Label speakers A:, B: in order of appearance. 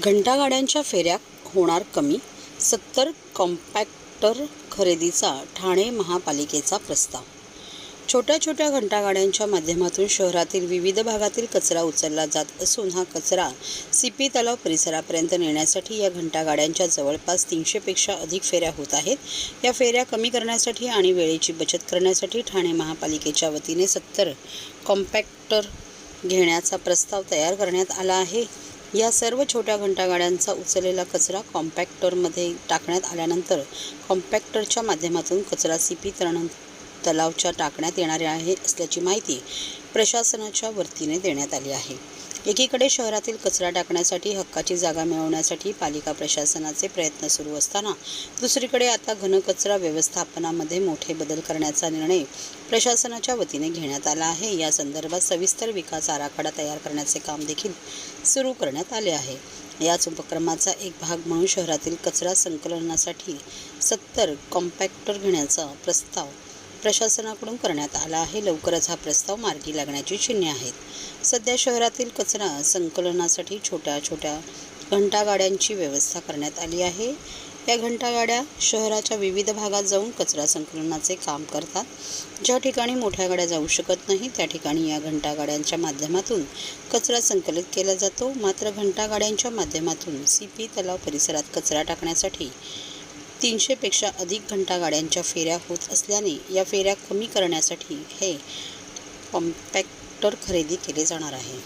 A: घंटागाड्यांच्या फेऱ्या होणार कमी, 70 कॉम्पॅक्टर खरेदीचा ठाणे महापालिकेचा प्रस्ताव. छोट्या छोट्या घंटागाड्यांच्या माध्यमातून शहरातील विविध भागातील कचरा उचलला जात असून हा कचरा सीपी तलाव परिसरापर्यंत नेण्यासाठी या घंटागाड्यांच्या जवळपास 300 पेक्षा अधिक फेऱ्या होत आहेत. या फेऱ्या कमी करण्यासाठी आणि वेळेची बचत करण्यासाठी ठाणे महापालिकेच्या वतीने 70 कॉम्पॅक्टर घेण्याचा प्रस्ताव तयार करण्यात आला आहे. या सर्व छोट्या घंटागाड्यांचा उचललेला कचरा कॉम्पॅक्टरमध्ये टाकण्यात आल्यानंतर कॉम्पॅक्टरच्या माध्यमातून कचरा सीपी तलावच्या टाकण्यात येणार आहे असल्याची माहिती प्रशासनाच्या वतीने देण्यात आली आहे. एकीकडे शहरातील कचरा टाकण्यासाठी हक्काची जागा मिळवण्यासाठी पालिका प्रशासनाचे प्रयत्न सुरू असताना दुसरीकडे आता घनकचरा व्यवस्थापनामध्ये मोठे बदल करण्याचा निर्णय प्रशासनाच्या वतीने घेण्यात आला आहे. या संदर्भात सविस्तर विकास आराखडा तयार करण्याचे काम देखील सुरू करण्यात आले आहे. याच उपक्रमाचा एक भाग म्हणून शहरातील कचरा संकलनासाठी 70 कॉम्पॅक्टर घेण्याचा प्रस्ताव प्रशासनाकडून करण्यात आला आहे. लवकरच हा प्रस्ताव मार्गी लागण्याची चिन्हे आहेत. सध्या शहरातील कचरा संकलनासाठी छोट्या छोट्या घंटागाड्यांची व्यवस्था करण्यात आली आहे. या घंटागाड्या शहराच्या विविध भागात जाऊन कचरा संकलनाचे काम करतात. ज्या ठिकाणी मोठ्या गाड्या जाऊ शकत नाही त्या ठिकाणी या घंटागाड्यांच्या माध्यमातून कचरा संकलित केला जातो. मात्र घंटागाड्यांच्या माध्यमातून सीपी तलाव परिसरात कचरा टाकण्यासाठी 300 पेक्षा अधिक घंटागाड्यांच्या फेऱ्या होत असल्याने या फेऱ्या कमी करण्यासाठी हे कॉम्पॅक्टर खरेदी केले जाणार आहे.